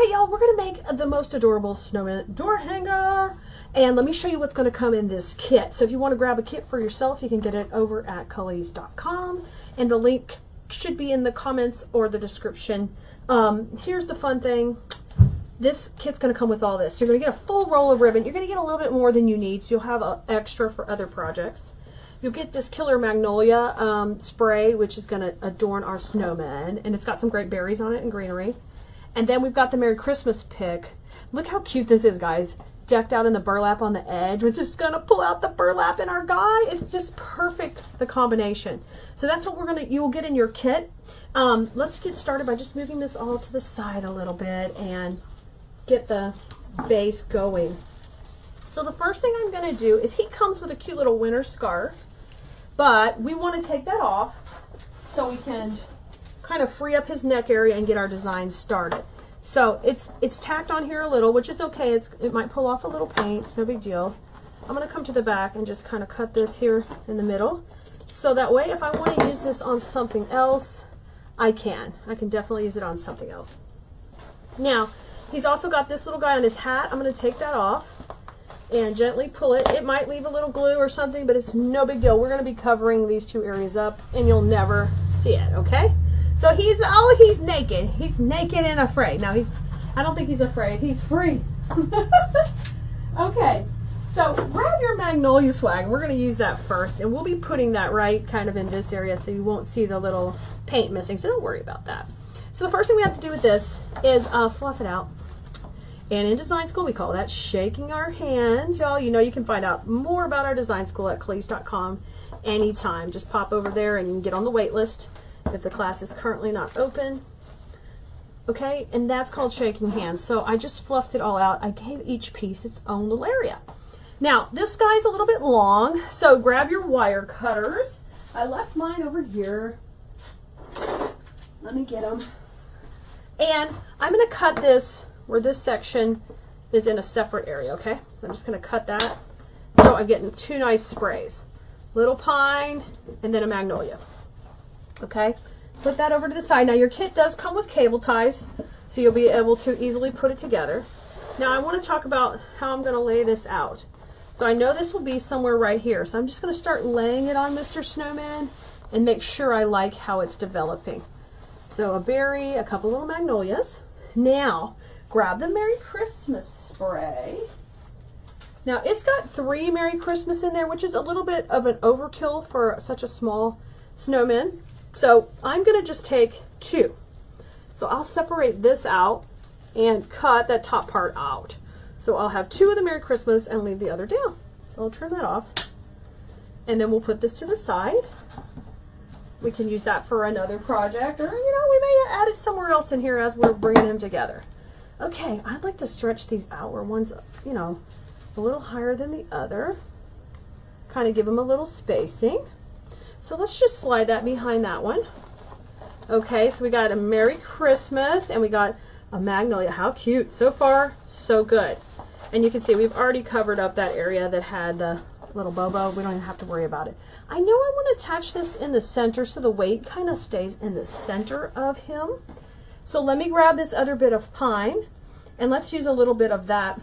right, y'all, we're going to make the most adorable snowman door hanger. And let me show you what's going to come in this kit. So if you want to grab a kit for yourself, you can get it over at Keleas.com. And the link should be in the comments or the description. Here's the fun thing. This kit's going to come with all this. You're going to get a full roll of ribbon. You're going to get a little bit more than you need, so you'll have an extra for other projects. You'll get this Killer Magnolia spray, which is going to adorn our snowman. And it's got some great berries on it and greenery. And then we've got the Merry Christmas pick. Look how cute this is, guys. Decked out in the burlap on the edge, which is going to pull out the burlap in our guy. It's just perfect, the combination. So that's what you will get in your kit. Let's get started by just moving this all to the side a little bit and get the base going. So the first thing I'm going to do is he comes with a cute little winter scarf, but we want to take that off so we can kind of free up his neck area and get our design started. So it's tacked on here a little, which is okay. It might pull off a little paint. It's no big deal. I'm going to come to the back and just kind of cut this here in the middle. So that way, if I want to use this on something else, I can. I can definitely use it on something else. Now, he's also got this little guy on his hat. I'm going to take that off and gently pull it. It might leave a little glue or something, but it's no big deal. We're going to be covering these two areas up, and you'll never see it, okay? So he's naked. He's naked and afraid. Now I don't think he's afraid. He's free. Okay, so grab your Magnolia swag. We're going to use that first, and we'll be putting that right kind of in this area so you won't see the little paint missing, so don't worry about that. So the first thing we have to do with this is fluff it out. And in design school, we call that shaking our hands. Y'all, you know you can find out more about our design school at Keleas.com anytime. Just pop over there and get on the wait list if the class is currently not open. Okay, and that's called shaking hands. So I just fluffed it all out. I gave each piece its own little area. Now, this guy's a little bit long, so grab your wire cutters. I left mine over here. Let me get them. And I'm going to cut this where this section is in a separate area, okay? So I'm just going to cut that. So I'm getting two nice sprays. Little pine and then a magnolia. Okay? Put that over to the side. Now your kit does come with cable ties, so you'll be able to easily put it together. Now I want to talk about how I'm going to lay this out. So I know this will be somewhere right here. So I'm just going to start laying it on Mr. Snowman and make sure I like how it's developing. So a berry, a couple little magnolias. Now, grab the Merry Christmas spray. Now, it's got 3 Merry Christmas in there, which is a little bit of an overkill for such a small snowman. So I'm going to just take 2. So I'll separate this out and cut that top part out. So I'll have 2 of the Merry Christmas and leave the other down. So I'll trim that off. And then we'll put this to the side. We can use that for another project, or, you know, we may add it somewhere else in here as we're bringing them together. Okay, I'd like to stretch these out where one's, you know, a little higher than the other. Kind of give them a little spacing. So let's just slide that behind that one. Okay, so we got a Merry Christmas and we got a magnolia. How cute. So far, so good. And you can see we've already covered up that area that had the little bobo. We don't even have to worry about it. I know I want to attach this in the center so the weight kind of stays in the center of him. So let me grab this other bit of pine and let's use a little bit of that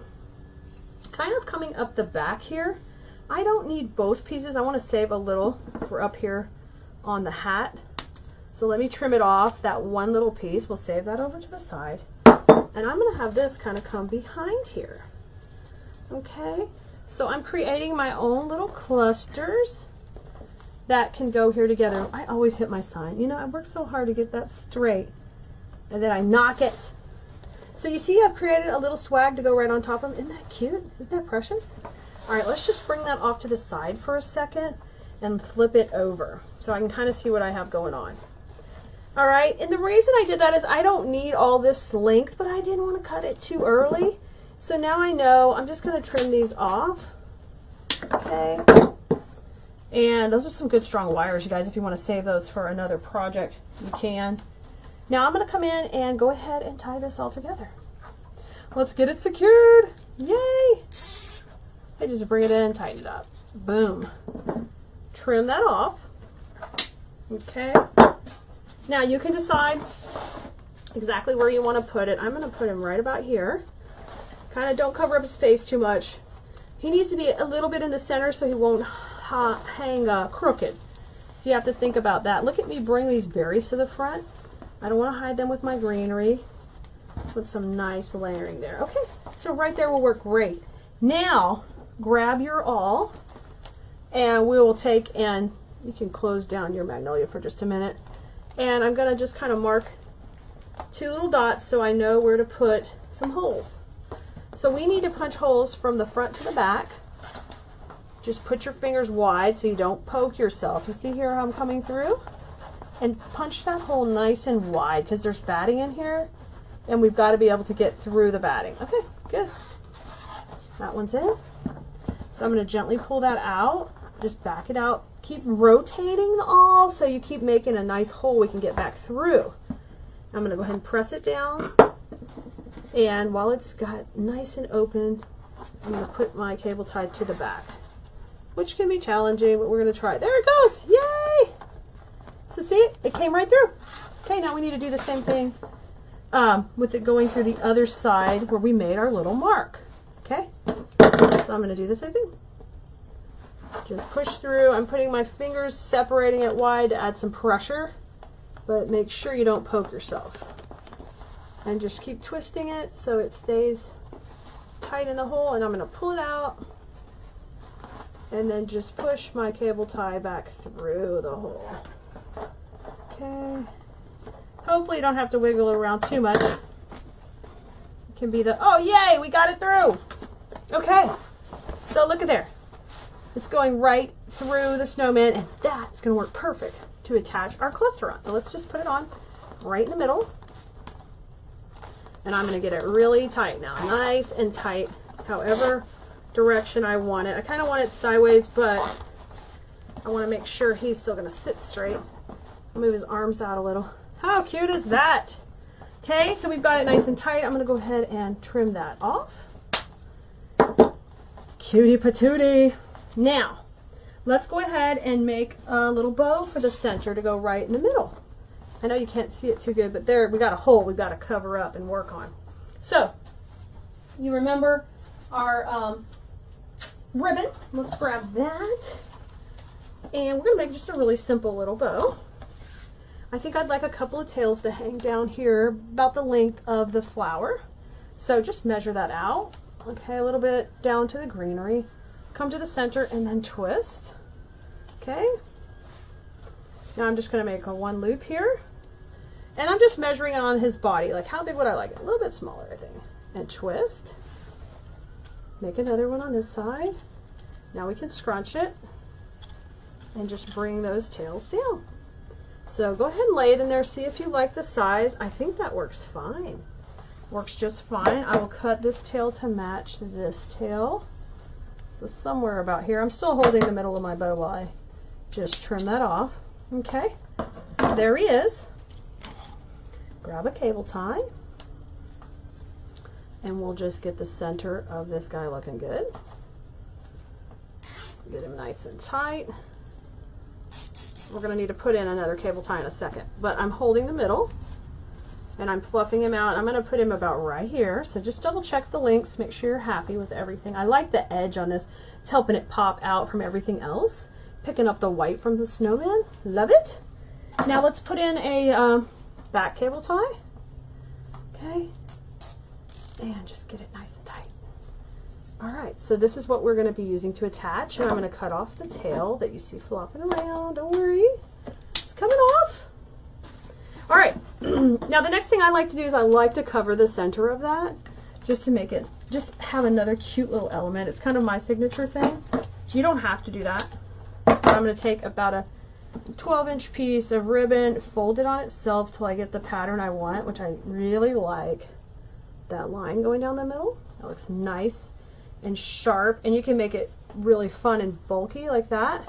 kind of coming up the back here. I don't need both pieces. I want to save a little for up here on the hat. So let me trim it off, that one little piece. We'll save that over to the side. And I'm going to have this kind of come behind here. Okay, so I'm creating my own little clusters that can go here together. I always hit my sign. You know, I work so hard to get that straight. And then I knock it. So you see I've created a little swag to go right on top of them. Isn't that cute? Isn't that precious? All right, let's just bring that off to the side for a second and flip it over so I can kind of see what I have going on. All right, and the reason I did that is I don't need all this length, but I didn't want to cut it too early. So now I know I'm just going to trim these off. Okay. And those are some good strong wires, you guys. If you want to save those for another project, you can. Now I'm going to come in and go ahead and tie this all together. Let's get it secured. Yay! I just bring it in, tighten it up. Boom. Trim that off. Okay. Now you can decide exactly where you want to put it. I'm going to put him right about here. Kind of don't cover up his face too much. He needs to be a little bit in the center so he won't hang crooked. So you have to think about that. Look at me bring these berries to the front. I don't want to hide them with my greenery. Put some nice layering there. Okay, so right there will work great. Now, grab your awl, and we will take, and you can close down your magnolia for just a minute. And I'm going to just kind of mark 2 little dots so I know where to put some holes. So we need to punch holes from the front to the back. Just put your fingers wide so you don't poke yourself. You see here how I'm coming through? And punch that hole nice and wide because there's batting in here and we've got to be able to get through the batting. Okay, good. That one's in. So I'm going to gently pull that out. Just back it out. Keep rotating the awl so you keep making a nice hole we can get back through. I'm going to go ahead and press it down. And while it's got nice and open, I'm going to put my cable tie to the back, which can be challenging, but we're going to try. There it goes. Yay! So see, it came right through. Okay, now we need to do the same thing with it going through the other side where we made our little mark. Okay, so I'm going to do the same thing. Just push through. I'm putting my fingers, separating it wide to add some pressure, but make sure you don't poke yourself. And just keep twisting it so it stays tight in the hole, and I'm going to pull it out and then just push my cable tie back through the hole. Okay. Hopefully you don't have to wiggle it around too much. It can be the, oh yay, we got it through. Okay, so look at there. It's going right through the snowman, and that's going to work perfect to attach our cluster on. So let's just put it on right in the middle. And I'm going to get it really tight now, nice and tight, however direction I want it. I kind of want it sideways, but I want to make sure he's still going to sit straight. I'll move his arms out a little. How cute is that? Okay, so we've got it nice and tight. I'm going to go ahead and trim that off. Cutie patootie. Now, let's go ahead and make a little bow for the center to go right in the middle. I know you can't see it too good, but there we got a hole we've got to cover up and work on. So, you remember our ribbon. Let's grab that. And we're going to make just a really simple little bow. I think I'd like a couple of tails to hang down here about the length of the flower. So just measure that out. Okay, a little bit down to the greenery. Come to the center and then twist. Okay. Now I'm just going to make a 1 loop here. And I'm just measuring on his body. Like, how big would I like it? A little bit smaller, I think. And twist. Make another one on this side. Now we can scrunch it. And just bring those tails down. So go ahead and lay it in there. See if you like the size. I think that works fine. Works just fine. I will cut this tail to match this tail. So somewhere about here. I'm still holding the middle of my bow while I just trim that off. Okay. There he is. Grab a cable tie. And we'll just get the center of this guy looking good. Get him nice and tight. We're going to need to put in another cable tie in a second. But I'm holding the middle. And I'm fluffing him out. I'm going to put him about right here. So just double check the links. Make sure you're happy with everything. I like the edge on this. It's helping it pop out from everything else. Picking up the white from the snowman. Love it. Now let's put in a back cable tie. Okay. And just get it nice and tight. Alright, so this is what we're going to be using to attach. And I'm going to cut off the tail that you see flopping around. Don't worry. It's coming off. Alright, now the next thing I like to do is I like to cover the center of that. Just to make it, just have another cute little element. It's kind of my signature thing. You don't have to do that. I'm going to take about a 12-inch piece of ribbon, fold it on itself till I get the pattern I want, which I really like. That line going down the middle. That looks nice and sharp, and you can make it really fun and bulky like that.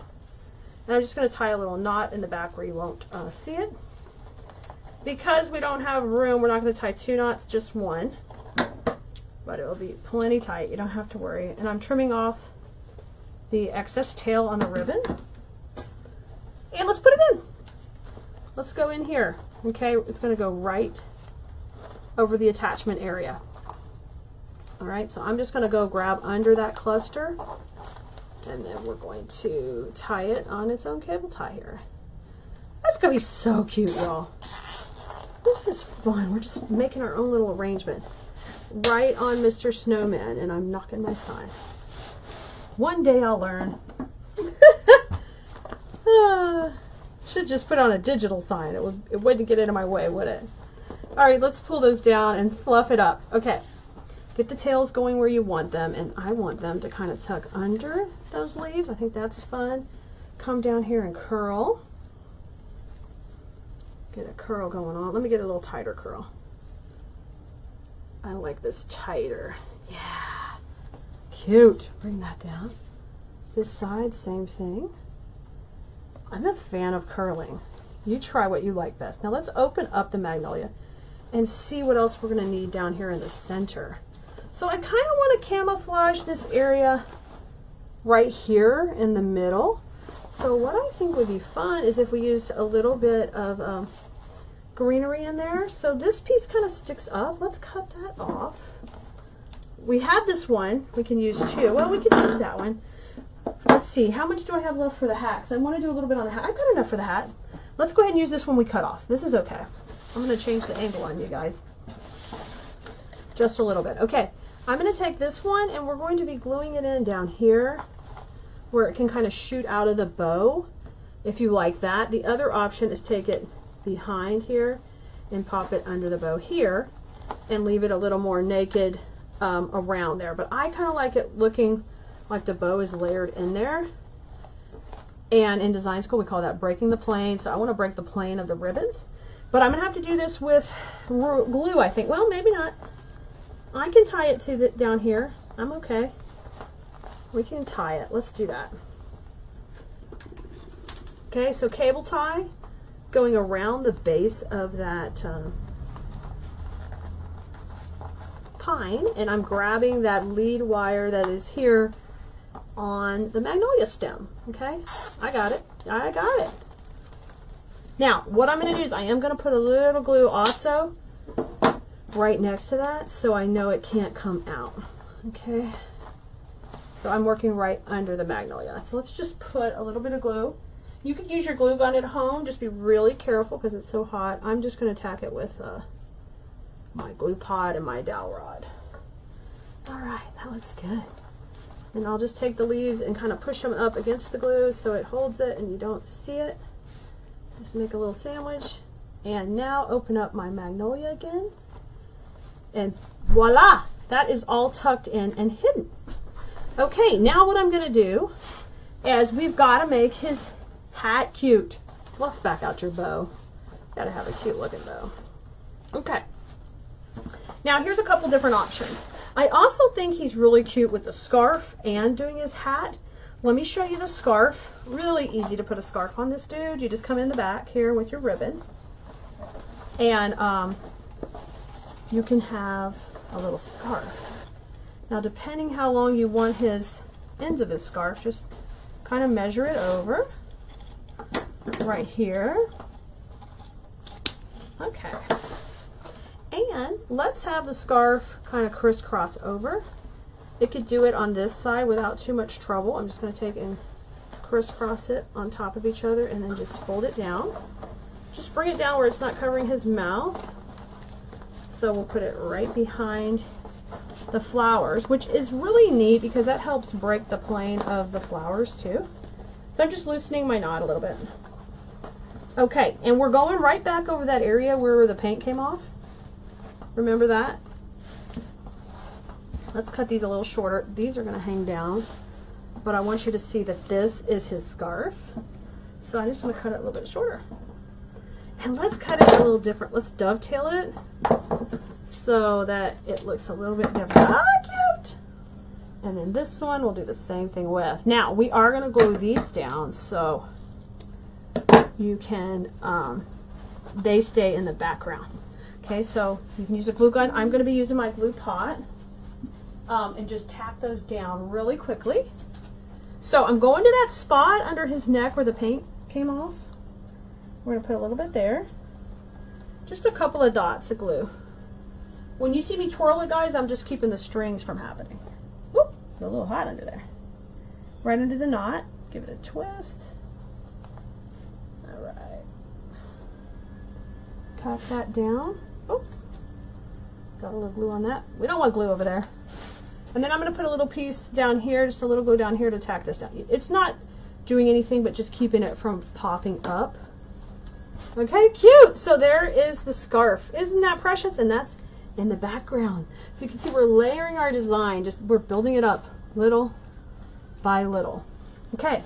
And I'm just going to tie a little knot in the back where you won't see it. Because we don't have room, we're not going to tie 2 knots, just 1. But it will be plenty tight, you don't have to worry. And I'm trimming off the excess tail on the ribbon. And let's put it in. Let's go in here. Okay, it's going to go right over the attachment area. All right, so I'm just going to go grab under that cluster, and then we're going to tie it on its own cable tie here. That's going to be so cute, y'all. This is fun. We're just making our own little arrangement right on Mr. Snowman, and I'm knocking my sign. One day I'll learn. Should just put on a digital sign. It wouldn't get into my way, would it? All right, let's pull those down and fluff it up. Okay, get the tails going where you want them, and I want them to kind of tuck under those leaves. I think that's fun. Come down here and curl. Get a curl going on. Let me get a little tighter curl. I like this tighter. Yeah, cute. Bring that down. This side, same thing. I'm a fan of curling. You try what you like best. Now let's open up the magnolia and see what else we're going to need down here in the center. So I kind of want to camouflage this area right here in the middle. So what I think would be fun is if we used a little bit of greenery in there. So this piece kind of sticks up. Let's cut that off. We have this one we can use too. Well, we could use that one. Let's see, how much do I have left for the hat? 'Cause I want to do a little bit on the hat. I've got enough for the hat. Let's go ahead and use this one we cut off. This is okay. I'm going to change the angle on you guys. Just a little bit. Okay, I'm going to take this one and we're going to be gluing it in down here where it can kind of shoot out of the bow, if you like that. The other option is take it behind here and pop it under the bow here and leave it a little more naked around there. But I kind of like it looking like the bow is layered in there. And in design school we call that breaking the plane. So I want to break the plane of the ribbons. But I'm going to have to do this with glue, I think. Well, maybe not. I can tie it to down here. I'm okay. We can tie it. Let's do that. Okay, so cable tie going around the base of that pine, and I'm grabbing that lead wire that is here on the magnolia stem. Okay, I got it. I got it. Now, what I'm going to do is I am going to put a little glue also right next to that so I know it can't come out. Okay, so I'm working right under the magnolia. So let's just put a little bit of glue. You could use your glue gun at home. Just be really careful because it's so hot. I'm just going to tack it with my glue pot and my dowel rod. All right, that looks good. And I'll just take the leaves and kind of push them up against the glue so it holds it and you don't see it. Just make a little sandwich. And now open up my magnolia again. And voila! That is all tucked in and hidden. Okay, now what I'm going to do is we've got to make his hat cute. Fluff back out your bow. Got to have a cute looking bow. Okay. Now here's a couple different options. I also think he's really cute with the scarf and doing his hat. Let me show you the scarf. Really easy to put a scarf on this dude. You just come in the back here with your ribbon. And you can have a little scarf. Now depending how long you want his ends of his scarf, just kind of measure it over right here. Okay. And let's have the scarf kind of crisscross over. It could do it on this side without too much trouble. I'm just going to take and crisscross it on top of each other and then just fold it down. Just bring it down where it's not covering his mouth. So we'll put it right behind the flowers, which is really neat because that helps break the plane of the flowers too. So I'm just loosening my knot a little bit. Okay, and we're going right back over that area where the paint came off. Remember that? Let's cut these a little shorter. These are going to hang down, but I want you to see that this is his scarf. So I'm just going to cut it a little bit shorter. And let's cut it a little different. Let's dovetail it so that it looks a little bit different. Ah, cute! And then this one we'll do the same thing with. Now, we are going to glue these down so you can, they stay in the background. Okay, so you can use a glue gun. I'm going to be using my glue pot and just tap those down really quickly. So I'm going to that spot under his neck where the paint came off. We're going to put a little bit there. Just a couple of dots of glue. When you see me twirl it, guys, I'm just keeping the strings from happening. Whoop, a little hot under there. Right under the knot. Give it a twist. All right. Cut that down. Oh, got a little glue on that. We don't want glue over there. And then I'm going to put a little piece down here, just a little glue down here to tack this down. It's not doing anything but just keeping it from popping up. Okay, cute. So there is the scarf. Isn't that precious? And that's in the background. So you can see we're layering our design. We're building it up little by little. Okay.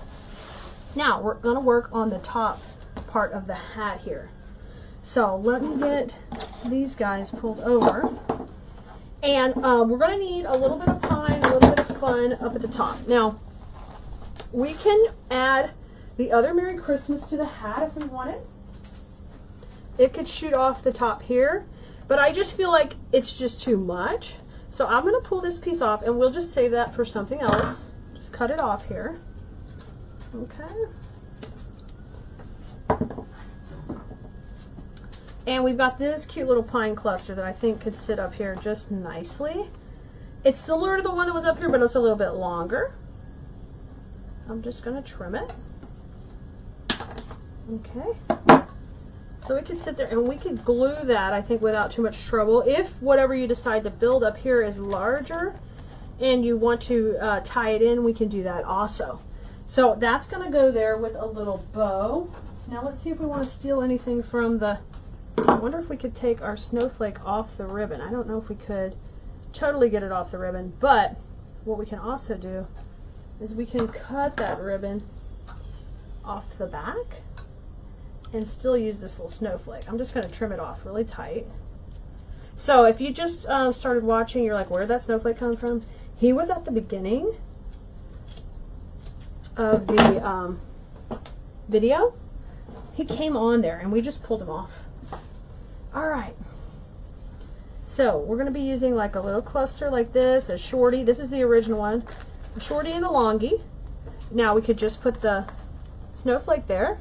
Now we're going to work on the top part of the hat here. So let me get these guys pulled over. And we're going to need a little bit of pine, a little bit of fun up at the top. Now, we can add the other Merry Christmas to the hat if we want it. It could shoot off the top here, but I just feel like it's just too much. So I'm going to pull this piece off, and we'll just save that for something else. Just cut it off here. Okay. And we've got this cute little pine cluster that I think could sit up here just nicely. It's similar to the one that was up here, but it's a little bit longer. I'm just going to trim it. Okay. So it can sit there, and we can glue that, I think, without too much trouble. If whatever you decide to build up here is larger and you want to tie it in, we can do that also. So that's going to go there with a little bow. Now let's see if we want to steal anything from the... I wonder if we could take our snowflake off the ribbon. I don't know if we could totally get it off the ribbon, but what we can also do is we can cut that ribbon off the back and still use this little snowflake. I'm just going to trim it off really tight. So if you just started watching, you're like, where did that snowflake come from? He was at the beginning of the video. He came on there and we just pulled him off. All right. So we're going to be using like a little cluster like this, a shorty. This is the original one. A shorty and a longie. Now we could just put the snowflake there,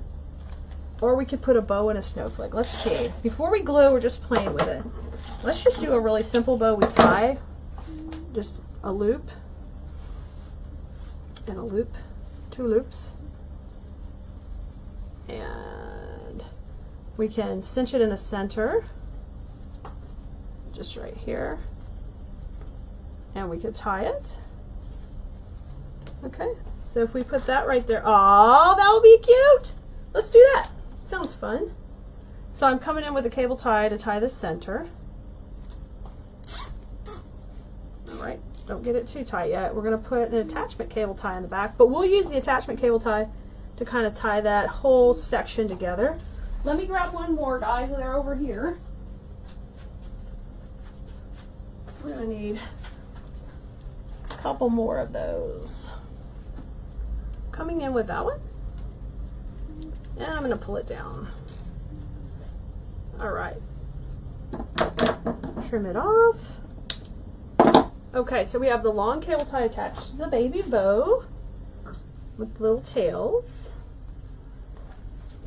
or we could put a bow and a snowflake. Let's see. Before we glue, we're just playing with it. Let's just do a really simple bow. We tie just a loop and a loop, 2 loops, and we can cinch it in the center, just right here, and we could tie it. Okay, so if we put that right there, oh, that would be cute. Let's do that. Sounds fun. So I'm coming in with a cable tie to tie the center. All right, don't get it too tight yet. We're going to put an attachment cable tie in the back, but we'll use the attachment cable tie to kind of tie that whole section together. Let me grab one more, guys. They're over here. We're going to need a couple more of those. Coming in with that one. And I'm going to pull it down. All right. Trim it off. Okay, so we have the long cable tie attached to the baby bow with little tails.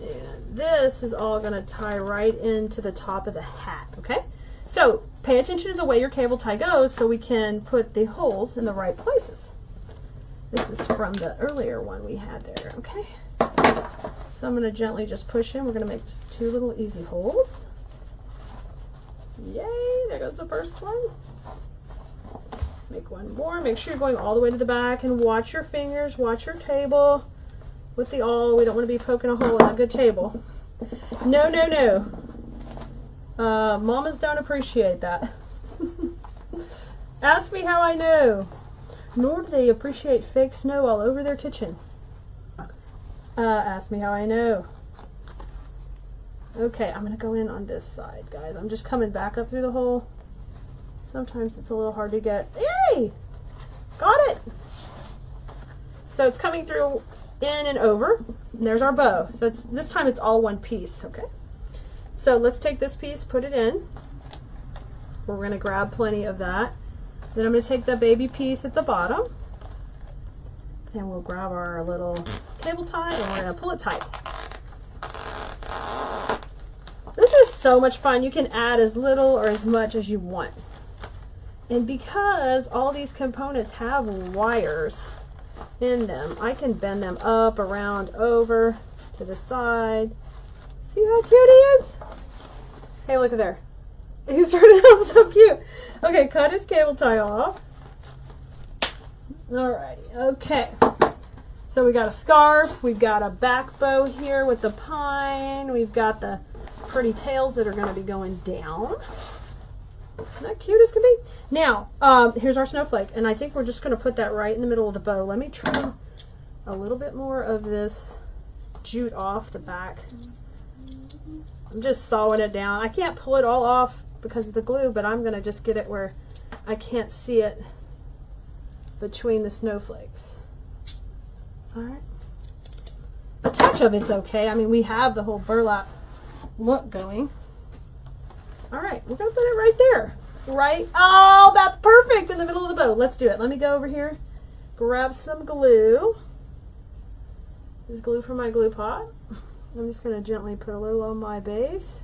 And this is all going to tie right into the top of the hat, okay? So pay attention to the way your cable tie goes so we can put the holes in the right places. This is from the earlier one we had there, okay? So I'm going to gently just push in. We're going to make 2 little easy holes. Yay, there goes the first one. Make one more. Make sure you're going all the way to the back and watch your fingers, watch your table. With the awl, we don't want to be poking a hole in a good table. No, no, no. Mamas don't appreciate that. Ask me how I know. Nor do they appreciate fake snow all over their kitchen. Ask me how I know. Okay, I'm going to go in on this side, guys. I'm just coming back up through the hole. Sometimes it's a little hard to get. Yay! Got it! So it's coming through in and over. And there's our bow. So this time it's all one piece, okay? So let's take this piece, put it in. We're going to grab plenty of that. Then I'm going to take the baby piece at the bottom. And we'll grab our little cable tie and we're going to pull it tight. This is so much fun. You can add as little or as much as you want. And because all these components have wires in them, I can bend them up, around, over, to the side. See how cute he is? Hey, look at there. He's turning out so cute. Okay, cut his cable tie off. Alrighty, okay. So we got a scarf, we've got a back bow here with the pine, we've got the pretty tails that are going to be going down. Isn't that cute as can be? Now, here's our snowflake, and I think we're just going to put that right in the middle of the bow. Let me trim a little bit more of this jute off the back. I'm just sawing it down. I can't pull it all off because of the glue, but I'm going to just get it where I can't see it between the snowflakes. Alright. A touch of it's okay. I mean, we have the whole burlap look going. Alright, we're going to put it right there. Right? Oh, that's perfect in the middle of the bow. Let's do it. Let me go over here, grab some glue. This is glue from my glue pot. I'm just going to gently put a little on my base.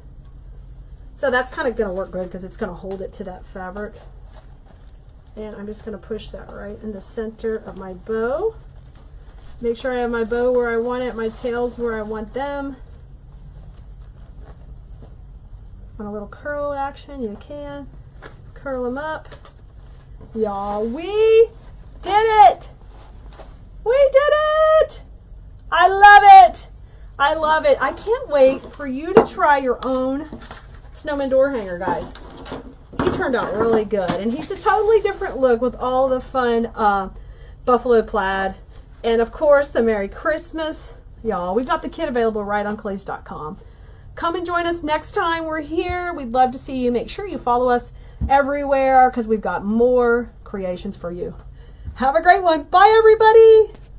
So that's kind of going to work good because it's going to hold it to that fabric. And I'm just going to push that right in the center of my bow. Make sure I have my bow where I want it, my tails where I want them. Want a little curl action, you can. Curl them up. Y'all, we did it! We did it! I love it! I love it. I can't wait for you to try your own snowman door hanger, guys. He turned out really good. And he's a totally different look with all the fun buffalo plaid. And of course, the Merry Christmas. Y'all, we've got the kit available right on Keleas.com. Come and join us next time we're here. We'd love to see you. Make sure you follow us everywhere because we've got more creations for you. Have a great one. Bye, everybody.